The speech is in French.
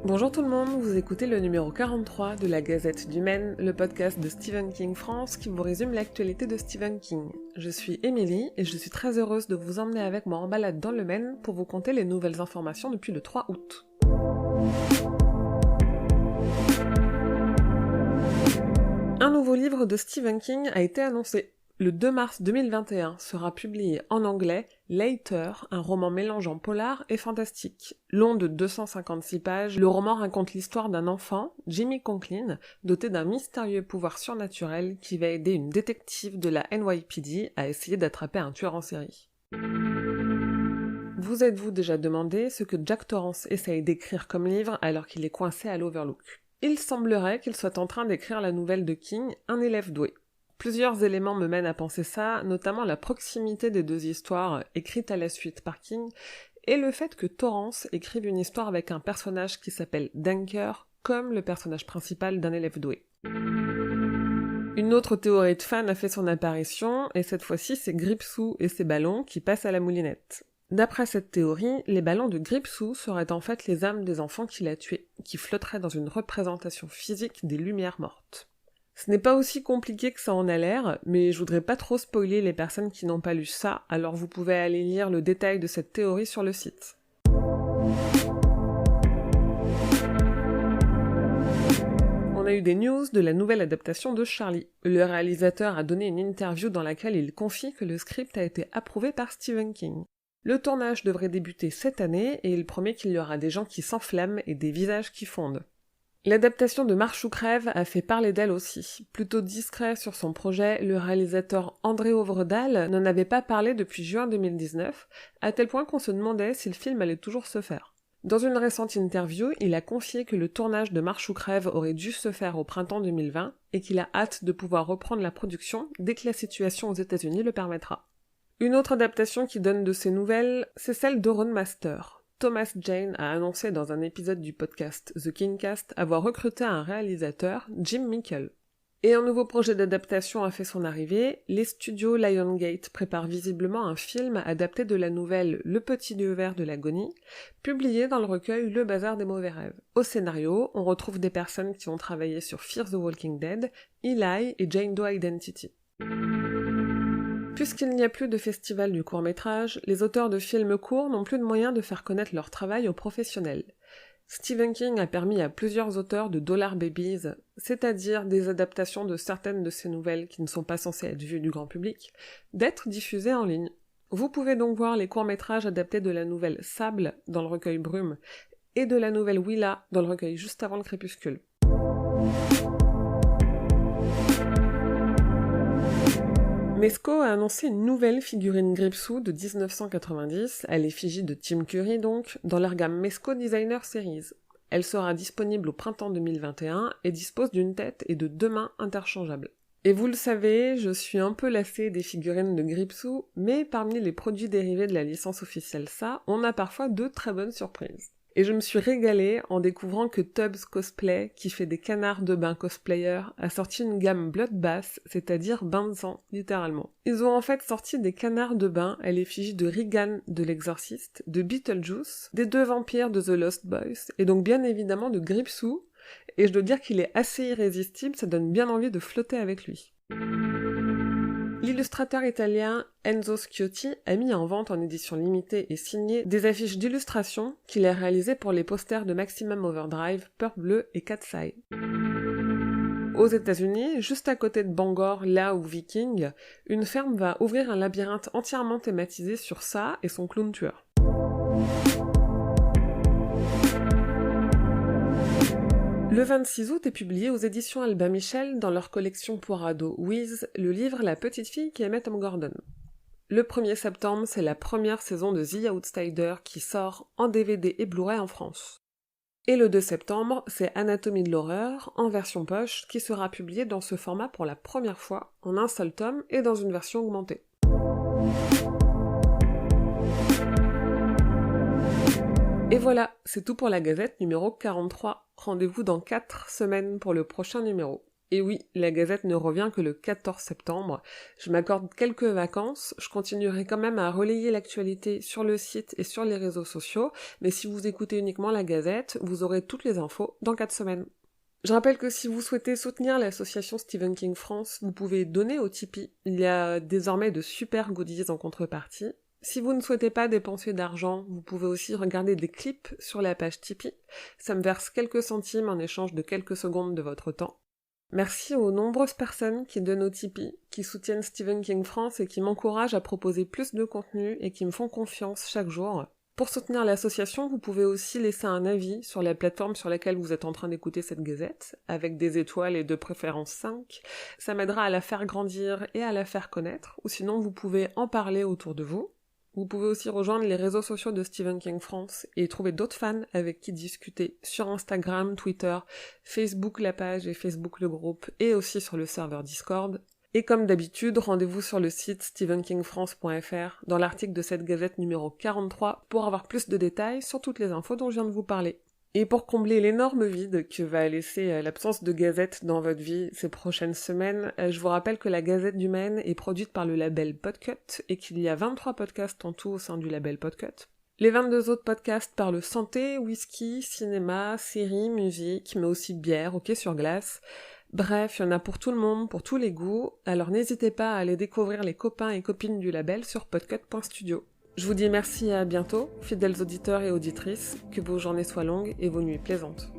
Bonjour tout le monde, vous écoutez le numéro 43 de la Gazette du Maine, le podcast de Stephen King France qui vous résume l'actualité de Stephen King. Je suis Émilie et je suis très heureuse de vous emmener avec moi en balade dans le Maine pour vous conter les nouvelles informations depuis le 3 août. Un nouveau livre de Stephen King a été annoncé. Le 2 mars 2021 sera publié en anglais Later, un roman mélangeant polar et fantastique. Long de 256 pages, le roman raconte l'histoire d'un enfant, Jimmy Conklin, doté d'un mystérieux pouvoir surnaturel qui va aider une détective de la NYPD à essayer d'attraper un tueur en série. Vous êtes-vous déjà demandé ce que Jack Torrance essaye d'écrire comme livre alors qu'il est coincé à l'Overlook ? Il semblerait qu'il soit en train d'écrire la nouvelle de King, Un élève doué. Plusieurs éléments me mènent à penser ça, notamment la proximité des deux histoires écrites à la suite par King, et le fait que Torrance écrive une histoire avec un personnage qui s'appelle Danker, comme le personnage principal d'Un élève doué. Une autre théorie de fan a fait son apparition, et cette fois-ci c'est Gripsou et ses ballons qui passent à la moulinette. D'après cette théorie, les ballons de Gripsou seraient en fait les âmes des enfants qu'il a tués, qui flotteraient dans une représentation physique des lumières mortes. Ce n'est pas aussi compliqué que ça en a l'air, mais je voudrais pas trop spoiler les personnes qui n'ont pas lu ça, alors vous pouvez aller lire le détail de cette théorie sur le site. On a eu des news de la nouvelle adaptation de Charlie. Le réalisateur a donné une interview dans laquelle il confie que le script a été approuvé par Stephen King. Le tournage devrait débuter cette année et il promet qu'il y aura des gens qui s'enflamment et des visages qui fondent. L'adaptation de Marche ou crève a fait parler d'elle aussi. Plutôt discret sur son projet, le réalisateur André Øvredal n'en avait pas parlé depuis juin 2019, à tel point qu'on se demandait si le film allait toujours se faire. Dans une récente interview, il a confié que le tournage de Marche ou crève aurait dû se faire au printemps 2020 et qu'il a hâte de pouvoir reprendre la production dès que la situation aux États-Unis le permettra. Une autre adaptation qui donne de ses nouvelles, c'est celle d'Iron Master. Thomas Jane a annoncé dans un épisode du podcast The Kingcast avoir recruté un réalisateur, Jim Mickle. Et un nouveau projet d'adaptation a fait son arrivée, les studios Lionsgate préparent visiblement un film adapté de la nouvelle Le Petit Lieu Vert de l'agonie, publié dans le recueil Le Bazar des mauvais rêves. Au scénario, on retrouve des personnes qui ont travaillé sur Fear the Walking Dead, Eli et Jane Doe Identity. Puisqu'il n'y a plus de festival du court-métrage, les auteurs de films courts n'ont plus de moyens de faire connaître leur travail aux professionnels. Stephen King a permis à plusieurs auteurs de Dollar Babies, c'est-à-dire des adaptations de certaines de ses nouvelles qui ne sont pas censées être vues du grand public, d'être diffusées en ligne. Vous pouvez donc voir les courts-métrages adaptés de la nouvelle Sable dans le recueil Brume et de la nouvelle Willa dans le recueil Juste avant le crépuscule. Mesco a annoncé une nouvelle figurine Gripsou de 1990, à l'effigie de Tim Curry donc, dans leur gamme Mesco Designer Series. Elle sera disponible au printemps 2021 et dispose d'une tête et de 2 mains interchangeables. Et vous le savez, je suis un peu lassée des figurines de Gripsou, mais parmi les produits dérivés de la licence officielle ça, on a parfois de très bonnes surprises. Et je me suis régalée en découvrant que Tubbs Cosplay, qui fait des canards de bain cosplayers, a sorti une gamme Bloodbath, c'est-à-dire bain de sang, littéralement. Ils ont en fait sorti des canards de bain à l'effigie de Regan de l'Exorciste, de Beetlejuice, des 2 vampires de The Lost Boys, et donc bien évidemment de Gripsou, et je dois dire qu'il est assez irrésistible, ça donne bien envie de flotter avec lui. L'illustrateur italien Enzo Schiotti a mis en vente en édition limitée et signée des affiches d'illustration qu'il a réalisées pour les posters de Maximum Overdrive, Peur Bleue et Cat's Eye. Aux États-Unis, juste à côté de Bangor, là où Viking, une ferme va ouvrir un labyrinthe entièrement thématisé sur ça et son clown tueur. Le 26 août est publié aux éditions Albin Michel dans leur collection pour ados Wiz, le livre La petite fille qui aimait Tom Gordon. Le 1er septembre, c'est la première saison de The Outsider qui sort en DVD et Blu-ray en France. Et le 2 septembre, c'est Anatomie de l'horreur, en version poche, qui sera publié dans ce format pour la première fois, en un seul tome et dans une version augmentée. Et voilà, c'est tout pour la Gazette numéro 43. Rendez-vous dans 4 semaines pour le prochain numéro. Et oui, la Gazette ne revient que le 14 septembre. Je m'accorde quelques vacances, je continuerai quand même à relayer l'actualité sur le site et sur les réseaux sociaux, mais si vous écoutez uniquement la Gazette, vous aurez toutes les infos dans 4 semaines. Je rappelle que si vous souhaitez soutenir l'association Stephen King France, vous pouvez donner au Tipeee. Il y a désormais de super goodies en contrepartie. Si vous ne souhaitez pas dépenser d'argent, vous pouvez aussi regarder des clips sur la page Tipeee. Ça me verse quelques centimes en échange de quelques secondes de votre temps. Merci aux nombreuses personnes qui donnent au Tipeee, qui soutiennent Stephen King France et qui m'encouragent à proposer plus de contenu et qui me font confiance chaque jour. Pour soutenir l'association, vous pouvez aussi laisser un avis sur la plateforme sur laquelle vous êtes en train d'écouter cette gazette, avec des étoiles et de préférence 5. Ça m'aidera à la faire grandir et à la faire connaître, ou sinon vous pouvez en parler autour de vous. Vous pouvez aussi rejoindre les réseaux sociaux de Stephen King France et trouver d'autres fans avec qui discuter sur Instagram, Twitter, Facebook la page et Facebook le groupe, et aussi sur le serveur Discord. Et comme d'habitude, rendez-vous sur le site stephenkingfrance.fr dans l'article de cette gazette numéro 43 pour avoir plus de détails sur toutes les infos dont je viens de vous parler. Et pour combler l'énorme vide que va laisser l'absence de Gazette dans votre vie ces prochaines semaines, je vous rappelle que la Gazette du Maine est produite par le label Podcut et qu'il y a 23 podcasts en tout au sein du label Podcut. Les 22 autres podcasts parlent santé, whisky, cinéma, séries, musique, mais aussi bière, hockey sur glace. Bref, il y en a pour tout le monde, pour tous les goûts, alors n'hésitez pas à aller découvrir les copains et copines du label sur podcut.studio. Je vous dis merci et à bientôt, fidèles auditeurs et auditrices, que vos journées soient longues et vos nuits plaisantes.